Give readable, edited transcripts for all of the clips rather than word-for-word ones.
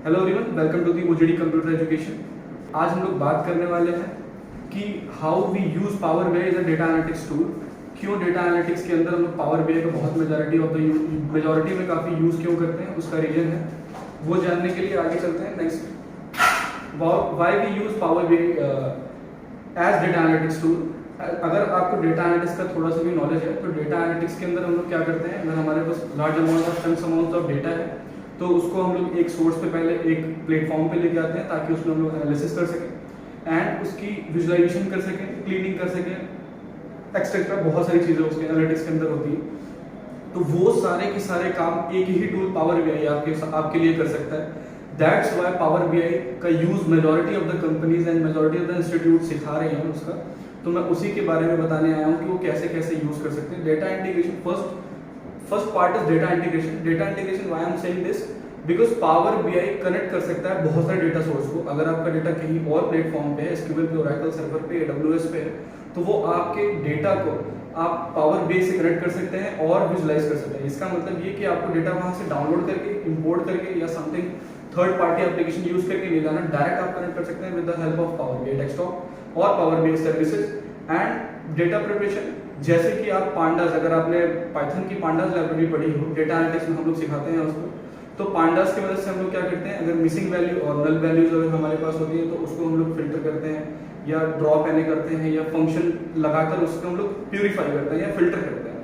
Hello everyone, welcome to the OGD computer education. आज हम लोग बात करने वाले हैं कि how we use Power BI as a data analytics tool. क्यों डेटा एनालिटिक्स के अंदर हम लोग पावर बीआई का बहुत मेजॉरिटी में काफ़ी यूज़ क्यों करते हैं, उसका रीजन है, वो जानने के लिए आगे चलते हैं। Next, why we use Power BI as data analytics tool. अगर आपको डेटा एनालिटिक्स का थोड़ा सा भी नॉलेज है तो डेटा एनालिटिक्स के अंदर हम लोग क्या करते हैं, अगर हमारे पास लार्ज अमाउंट ऑफ डेटा है तो उसको हम लोग एक सोर्स पे पहले एक प्लेटफॉर्म पे लेके आते हैं ताकि उसमें हम लोग एनालिसिस कर सकें एंड उसकी विजुअलाइजेशन कर सकें, क्लीनिंग कर सकें, एक्सेट्रा बहुत सारी चीज़ें उसके एनालिटिक्स के अंदर होती हैं। तो वो सारे के सारे काम एक ही टूल पावर बीआई आपके लिए कर सकता है। दैट्स वाई पावर बीआई का use majority of the companies and majority of the institute सिखा रहे हैं उसका। तो मैं उसी के बारे में बताने आया हूँ कि वो कैसे कैसे यूज कर सकते हैं। Data integration, first part is data integration. Data integration, why I am saying this, because power BI connect कर सकता है बहुत सारे डेटा सोर्स को। अगर आपका डेटा कहीं और प्लेटफॉर्म पे है, एसक्यूएल पे, ओरेकल सर्वर पे, एडब्ल्यूएस पे है, तो वो आपके डेटा को आप पावर बीआई से कनेक्ट कर सकते हैं और विजुलाइज कर सकते हैं। इसका मतलब ये कि आपको डेटा वहां से डाउनलोड करके, इंपोर्ट करके या something third party application use करके नहीं लाना, डायरेक्ट आप कनेक्ट कर सकते हैं with the help of Power BI desktop और Power BI services and data preparation. जैसे कि आप पांडास, अगर आपने पाइथन की पांडास लाइब्रेरी पढ़ी हो, डेटा एनालिटिक्स में हम लोग सिखाते हैं उसको। तो पांडास की मदद से हम लोग क्या करते हैं, अगर मिसिंग वैल्यू और नल वैल्यूज अगर हमारे पास होती है तो उसको हम लोग फिल्टर करते हैं या ड्रॉप एने करते हैं या फंक्शन लगाकर उसको हम लोग प्यूरिफाई करते हैं या फिल्टर करते हैं।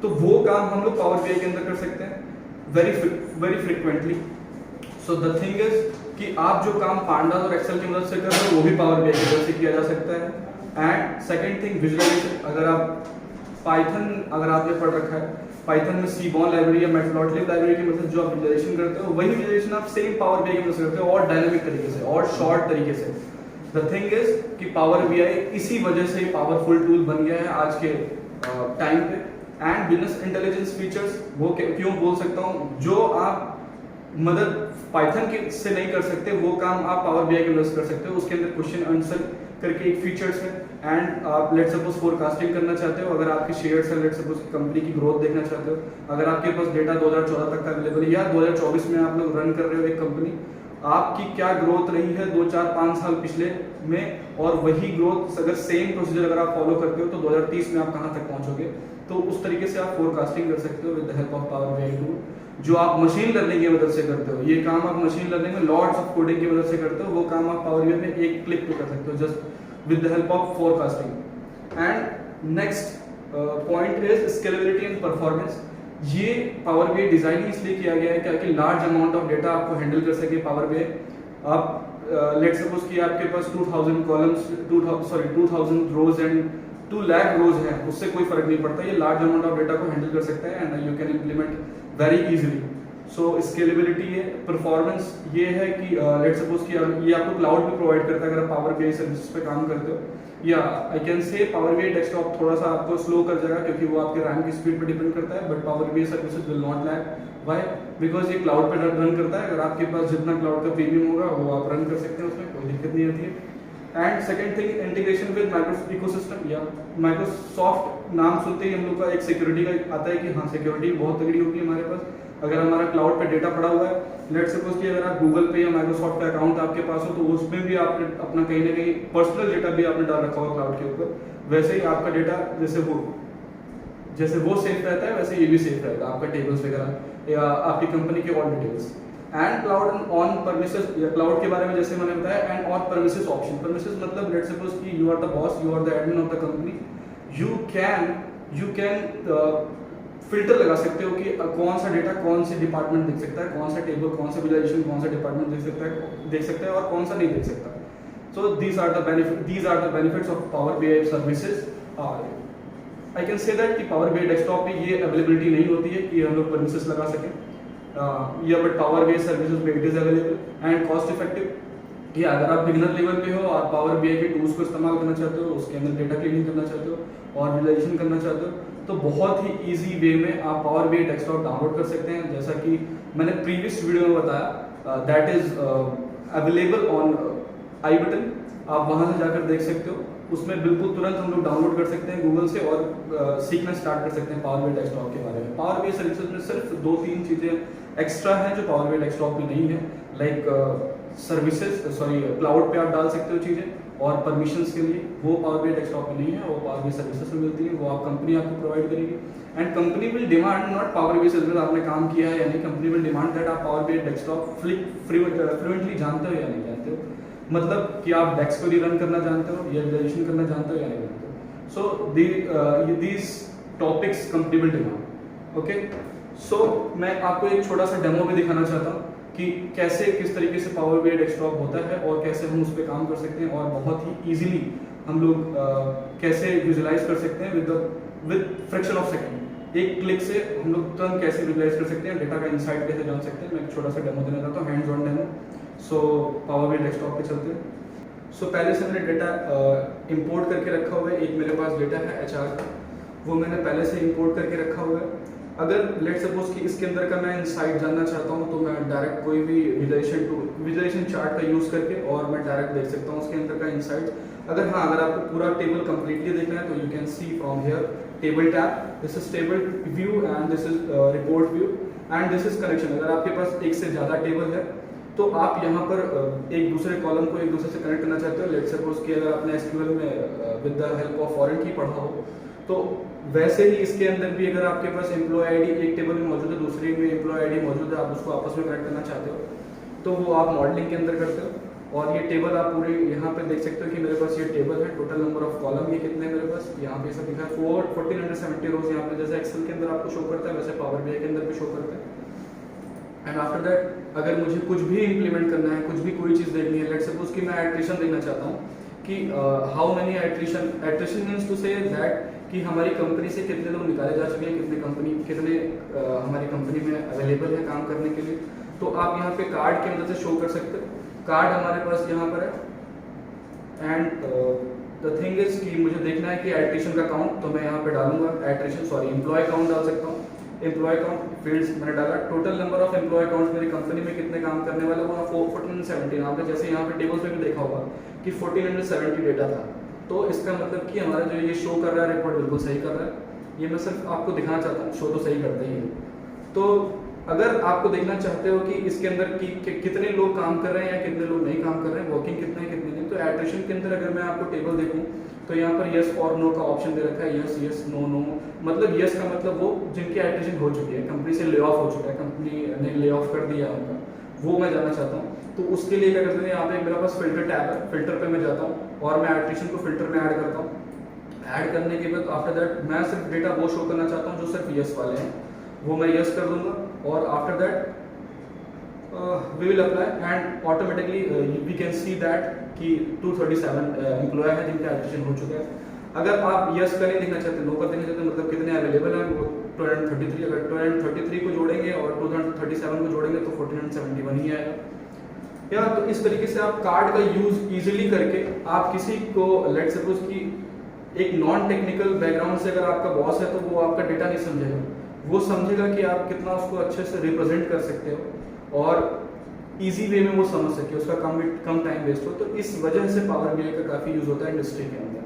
तो वो काम हम लोग पावर बीआई के अंदर कर सकते हैं very frequently. So the thing is कि आप जो काम पांडास और एक्सेल की मदद से कर रहे हो वो भी पावर बीआई की मदद से किया जा सकता है। And second thing, visualisation. अगर आप पाइथन अगर आपने पढ़ रखा है, पाइथन में सीबॉन लाइब्रेरी या मैटप्लॉटलिब लाइब्रेरी की मदद जो आप विजुअलाइजेशन करते हो, वही विजुअलाइजेशन आप सेम पावर बीआई की मदद से करते हो और डायनामिक तरीके से और शॉर्ट तरीके से। द थिंग इज कि पावर बीआई इसी वजह से पावरफुल टूल बन गया है आज के टाइम पे। एंड बिजनेस इंटेलिजेंस फीचर्स वो क्यों बोल सकता हूँ, जो आप मदद पाइथन के से नहीं कर सकते वो काम आप पावर बीआई की मदद से कर सकते हो। उसके अंदर क्वेश्चन आंसर करके एक फीचर्स है एंड आप लेट सपोज फोरकास्टिंग करना चाहते हो, अगर आपके शेयर्स है, लेट सपोज कंपनी की ग्रोथ देखना चाहते हो, अगर आपके पास डेटा 2014 तक का अवेलेबल है या 2024 में आप लोग रन कर रहे हो एक कंपनी, आपकी क्या ग्रोथ रही है 2, 4, 5 साल पिछले में, और वही ग्रोथ अगर सेम प्रोसीजर अगर आप फॉलो करते हो तो 2030 में आप कहाँ तक पहुंचोगे। तो उस तरीके से आप फोरकास्टिंग कर सकते हो with the help of Power BI tool, जो आप मशीन लर्निंग की मदद से करते हो। ये काम आप मशीन लर्निंग में लॉट्स ऑफ कोडिंग की मदद से करते हो, वो काम आप पावर बीआई में एक क्लिक पे कर सकते हो just with the help of forecasting. And next point is scalability and performance. ये पावर बीआई डिजाइन इसलिए किया गया है क्योंकि लार्ज अमाउंट ऑफ डेटा आपको हैंडल कर सके पावर बीआई। आप लेट सपोज कि आपके पास 2000 कॉलम्स 2000 रोज एंड 2 लाख रोज हैं, उससे कोई फर्क नहीं पड़ता, ये लार्ज अमाउंट ऑफ डेटा को हैंडल कर सकता है and you can implement very easily. So scalability है। परफॉर्मेंस ये है कि लेट सपोज कि ये आपको क्लाउड भी प्रोवाइड करता है अगर आप पावर बीआई सर्विसेज पे काम करते हो, या आई कैन से पावर बीआई डेस्कटॉप थोड़ा सा आपको स्लो कर जाएगा क्योंकि वो आपके रैम की स्पीड पे डिपेंड करता है, but power BI services will not lag. Why? Because ये क्लाउड पे रन करता है, अगर आपके पास जितना क्लाउड का प्रीमियम होगा वो आप रन कर सकते हैं, उसमें कोई दिक्कत नहीं होती है। And second thing, integration with Microsoft ecosystem. या माइक्रोसॉफ्ट नाम सुनते ही हम लोग का एक सिक्योरिटी का आता है कि हाँ सिक्योरिटी बहुत तगड़ी होगी हमारे पास। अगर हमारा क्लाउड पे डेटा पड़ा हुआ है, लेट सपोज कि अगर आप गूगल पे या माइक्रोसॉफ्ट पे अकाउंट आपके पास हो तो उसमें भी आपने अपना कहीं ना कहीं पर्सनल डेटा भी आपने डाल रखा होगा क्लाउड के ऊपर, वैसे ही आपका डेटा जैसे वो सेफ रहता है वैसे ये भी सेफ रहेगा, आपका टेबल्स वगैरह या आपकी कंपनी के और details. And cloud on premises, या क्लाउड के बारे में जैसे मैंने बताया, and on premises option. Premises मतलब लेट सपोज कि you are the boss, you are the admin of the company, you can filter लगा सकते हो कि कौन सा डेटा कौन से डिपार्टमेंट देख सकता है, कौन सा टेबल, कौन सा विजुअलाइजेशन कौन सा डिपार्टमेंट देख सकता है और कौन सा नहीं देख सकता। So these are the benefits of Power BI services. I can say that कि पावर बीआई डेस्कटॉप पे ये अवेलेबिलिटी नहीं होती है कि हम लोग परमिसेस लगा सकें, या बट पावर बीआई सर्विसेज पे it is available and cost effective. या अगर आप बिगिनर लेवल पे हो, आप पावर बीआई के टूल्स को इस्तेमाल करना चाहते हो, उसके अंदर डेटा क्लीनिंग करना चाहते हो और विजुअलाइजेशन करना चाहते हो, तो बहुत ही इजी वे में आप पावर बीआई डेस्कटॉप डाउनलोड कर सकते हैं। जैसा कि मैंने प्रीवियस वीडियो में बताया, that is available on I button, आप वहां से जाकर देख सकते हो। उसमें बिल्कुल तुरंत हम लोग डाउनलोड कर सकते हैं गूगल से और सीखना स्टार्ट कर सकते हैं पावर BI डेस्कटॉप के बारे में। पावर BI सर्विसेज में सिर्फ 2-3 चीज़ें एक्स्ट्रा हैं जो पावर BI डेस्कटॉप में नहीं है, लाइक क्लाउड पे आप डाल सकते हो चीज़ें, और परमिशंस के लिए वो पावर BI डेस्कटॉप में नहीं है, वो पावर BI सर्विसेज में मिलती है, वो आप कंपनी आपको प्रोवाइड करेगी। And company will demand not power BI services आपने काम किया है या नहीं, कंपनी विल डिमांड दैट आप पावर BI डेस्कटॉप फ्लुएंटली जानते हो या नहीं जानते हो, मतलब कि आप डेस्क को भी रन करना जानते हो या विजुअलाइजेशन करना जानते हो या नहीं जानते हो। So these topics company will demand. Okay, so मैं आपको एक छोटा सा डेमो भी दिखाना चाहता हूँ कि कैसे किस तरीके से पावर BI डेस्कटॉप होता है और कैसे हम उस पर काम कर सकते हैं, और बहुत ही इजीली हम लोग कैसे विजुअलाइज कर सकते हैं विद फ्रैक्शन ऑफ सेकंड। एक क्लिक से हम लोग तुरंत कैसे विजुअलाइज कर सकते हैं, डेटा का इनसाइट कैसे जान सकते हैं। मैं एक छोटा सा डेमो देना चाहता हूँ, hands on demo. So power BI desktop पे चलते हैं। सो पहले से मैंने डेटा इंपोर्ट करके रखा हुआ है। एक मेरे पास डेटा है HR का, वो मैंने पहले से इंपोर्ट करके रखा हुआ है। अगर लेट सपोज कि इसके अंदर का मैं इनसाइट जानना चाहता हूँ तो मैं डायरेक्ट कोई भी विजुअलाइजेशन चार्ट का यूज करके और मैं डायरेक्ट देख सकता हूँ उसके अंदर का इनसाइट। अगर आपको पूरा टेबल कंप्लीटली देखना है तो you can see from here table tab, this is table view and this is report view and this is connection. अगर आपके पास एक से ज़्यादा टेबल है तो आप यहाँ पर एक दूसरे कॉलम को एक दूसरे से कनेक्ट करना चाहते हो। लेट सपोज कि अगर आपने SQL में with the help of foreign की पढ़ा हो तो वैसे ही इसके अंदर भी अगर आपके पास एम्प्लॉय आईडी एक टेबल में मौजूद है, दूसरी में एम्प्लॉय आईडी मौजूद है, आप उसको आपस में कनेक्ट करना चाहते हो तो वो आप मॉडलिंग के अंदर करते हो। और ये टेबल आप पूरे यहाँ पे देख सकते हो कि मेरे पास ये टेबल है, टोटल नंबर ऑफ कॉलम ये कितने हैं मेरे पास, यहाँ पे सब लिखा है 1470 रोज। यहाँ पे जैसे एक्सेल के अंदर आपको शो करता है वैसे पावर BI के अंदर भी शो करता है। एंड आफ्टर दैट अगर मुझे कुछ भी इंप्लीमेंट करना है, कुछ भी कोई चीज़ देखनी है, लेट सपोज कि मैं एट्रिशन देखना चाहता हूँ कि how many attrition means to say that कि हमारी कंपनी से कितने लोग निकाले जा चुके हैं, कितने हमारी कंपनी में अवेलेबल है काम करने के लिए। तो आप यहाँ पे कार्ड के अंदर से शो कर सकते हो। कार्ड हमारे पास यहाँ पर है एंड द थिंग इज कि मुझे देखना है कि एट्रिशन का काउंट, तो मैं यहाँ पे डालूंगा एम्प्लॉय काउंट डाल सकता हूँ। एम्प्लॉय काउंट फील्ड्स मैंने डाला, total number of employee count मेरी कंपनी में कितने काम करने वाले वो 1470। यहाँ पे जैसे यहाँ पे टेबल्स में भी देखा होगा कि 1470 डेटा था, तो इसका मतलब कि हमारा जो ये शो कर रहा है रिपोर्ट बिल्कुल सही कर रहा है। ये मैं सिर्फ आपको दिखाना चाहता हूँ, शो तो सही करता ही है। तो अगर आपको देखना चाहते हो कि इसके अंदर कि कितने लोग काम कर रहे हैं या कितने लोग नहीं काम कर रहे हैं, वर्किंग कितने हैं कितने नहीं, तो एट्रिशन के अंदर अगर मैं आपको टेबल देखूँ तो यहाँ पर यस और नो का ऑप्शन दे रखा है। यस यस नो नो, मतलब यस का मतलब वो जिनकी एट्रिशन हो चुकी है, कंपनी से ले ऑफ हो चुका है, कंपनी ने ले ऑफ कर दिया उनका, वो मैं जानना चाहता हूँ। तो उसके लिए क्या करते हैं, यहाँ पे मेरे पास फिल्टर टैब है, फिल्टर पे मैं जाता हूँ और मैं एट्रिशन को फिल्टर में ऐड करता हूँ। ऐड करने के बाद आफ्टर दैट मैं सिर्फ डेटा वो शो करना चाहता हूँ जो सिर्फ यस वाले हैं, वो मैं यस कर दूंगा। और after that we will apply and automatically we can see that कि 237 एम्प्लॉय है जिनका एट्रिशन हो चुका है। अगर आप यस का नहीं देखना चाहते, नो का देखना चाहते, मतलब कितने अवेलेबल हैं, वो 233, अगर 233 को जोड़ेंगे और 237 को जोड़ेंगे तो 1471 ही आएगा। या तो इस तरीके से आप कार्ड का यूज इजीली करके आप किसी को, लेट सपोज कि एक नॉन टेक्निकल बैकग्राउंड से अगर आपका बॉस है तो वो आपका डेटा नहीं समझेगा, वो समझेगा कि आप कितना उसको अच्छे से रिप्रेजेंट कर सकते हो और इजी वे में वो समझ सके, उसका कम टाइम वेस्ट हो। तो इस वजह से पावर BI का काफ़ी यूज होता है इंडस्ट्री के अंदर।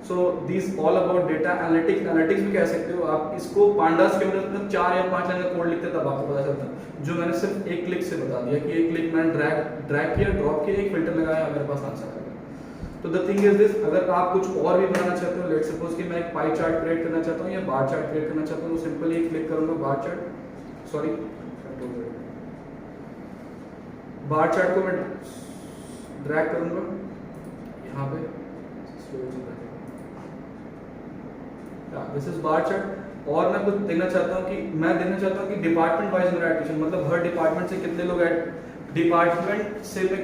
So this all about data analytics. Analytics भी कह सकते हो आप इसको। पांडास के अंदर 4 या 5 लाइन का कोड लिखते तब आपको पता चलता, जो मैंने सिर्फ एक क्लिक से बता दिया कि एक क्लिक मैंने ड्रैग किया, ड्रॉप किया, एक फिल्टर लगाया, मेरे पास आंसर आ गया। तो द थिंग इज दिस, अगर आप कुछ और भी बनाना चाहते हो, लेट सपोज कि मैं एक पाई चार्ट क्रिएट करना चाहता हूँ या बार चार्ट क्रिएट करना चाहता हूँ, तो सिंपली क्लिक करूंगा बार चार्ट को मैं ड्रैग करूंगा यहाँ पे, दिस इज बार चार्ट। और मैं कुछ देखना चाहता हूँ कि डिपार्टमेंट वाइज मेरा एट्रिशन, मतलब हर डिपार्टमेंट से कितने लोग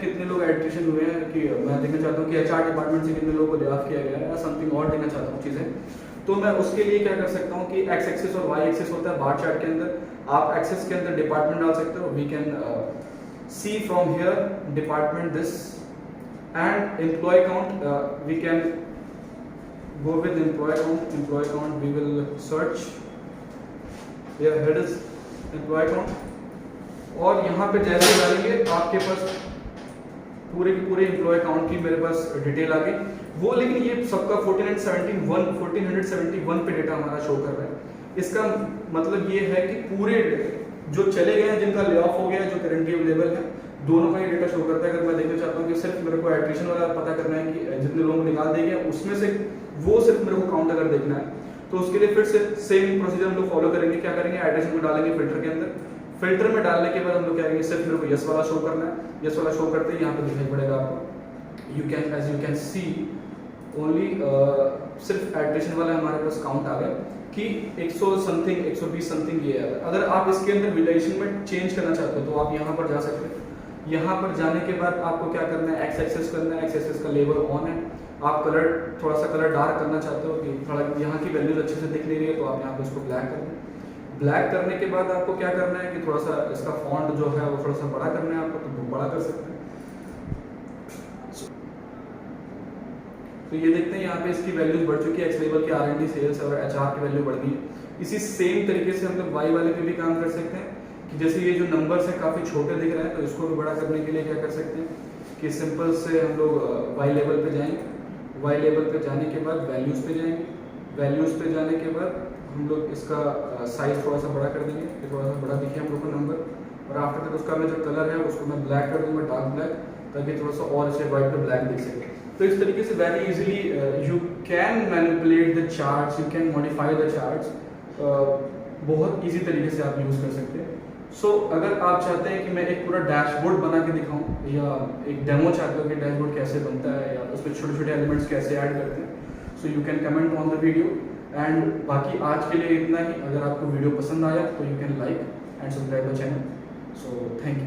कितने लोग एट्रिशन हुए हैं, कि मैं देखना चाहता हूँ कि HR डिपार्टमेंट से कितने लोगों को ले ऑफ किया गया है या समथिंग और देखना चाहता हूँ चीज़ें। तो मैं उसके लिए क्या कर सकता हूँ कि एक्स एक्सिस और वाई एक्सिस होता है बार चार्ट के अंदर। आप एक्सिस के अंदर डिपार्टमेंट डाल सकते हो, we can see from here department this and employee count, we can go with employee count we will search here, here is employee count। और यहाँ पे जैसे डालेंगे आपके पास पूरे की पूरे एम्प्लॉय काउंट की मेरे पास डिटेल आ गई। वो, लेकिन ये सबका 1471 पे डेटा हमारा शो कर रहा है। इसका मतलब ये है कि पूरे जो चले गए हैं, जिनका ले ऑफ हो गया है, जो करंटली अवेलेबल है, दोनों का ये डेटा शो करता है। अगर मैं देखना चाहता हूँ कि सिर्फ मेरे को एट्रिशन वाला पता करना है कि जितने लोग निकाल देंगे उसमें से वो सिर्फ मेरे को काउंट अगर देखना है, तो उसके लिए फिर से सेम प्रोसीजर हम लोग फॉलो करेंगे। क्या करेंगे, एट्रिशन को डालेंगे फिल्टर के अंदर। फिल्टर में डालने के बाद हम लोग क्या करेंगे, सिर्फ मेरे को यस वाला शो करना है। यस वाला शो करते ही यहाँ पे दिखाई पड़ेगा आपको, यू कैन सी ओनली सिर्फ एट्रिशन वाला हमारे पास काउंट आ गया कि 100 समथिंग 120 समथिंग ये है। अगर आप इसके अंदर विजुअलाइजेशन में चेंज करना चाहते हो तो आप यहाँ पर जा सकते हैं। यहाँ पर जाने के बाद आपको क्या करना है, एक्स एक्सेस करना है। एक्स एक्सेस का लेवल ऑन है। आप कलर, थोड़ा सा कलर डार्क करना चाहते हो कि थोड़ा यहाँ की वैल्यूज अच्छे से दिख नहीं रही है, तो आप यहाँ पे इसको ब्लैक कर दें। ब्लैक करने के बाद आपको क्या करना है कि थोड़ा सा इसका फॉन्ट जो है वो थोड़ा सा बड़ा करना है आपको, तो बड़ा कर सकते हैं। तो ये देखते हैं यहाँ पे इसकी वैल्यूज बढ़ चुकी है, एक्स लेवल की R&D सेल्स और HR की वैल्यू बढ़ गई है। इसी सेम तरीके से हम लोग वाई वाले पे भी काम कर सकते हैं कि जैसे ये जो नंबर्स है काफ़ी छोटे दिख रहे हैं, तो इसको भी बड़ा करने के लिए क्या कर सकते हैं कि सिंपल से हम लोग वाई लेवल पे जाएंगे। वाई लेवल पे जाने के बाद वैल्यूज़ पे जाएंगे। वैल्यूज़ पे जाने के बाद हम लोग इसका साइज थोड़ा सा बड़ा कर देंगे कि थोड़ा सा बड़ा दिखे हम लोग को नंबर। और आफ्टर तक उसका मैं जो कलर है उसको मैं ब्लैक कर दूँगा, डार्क ब्लैक, ताकि थोड़ा सा और इसे वाइट पे ब्लैक दिख सके। तो इस तरीके से very easily you can manipulate the charts, you can modify the charts. बहुत इजी तरीके से आप यूज़ कर सकते हैं। सो अगर आप चाहते हैं कि मैं एक पूरा डैशबोर्ड बना के दिखाऊं, या एक डेमो चाहते हो कि डैशबोर्ड कैसे बनता है या उसमें छोटे छोटे एलिमेंट्स कैसे ऐड करते हैं, so you can comment on the video. And बाकी आज के लिए इतना ही। अगर आपको वीडियो पसंद आया तो you can like and subscribe the channel. So thank you.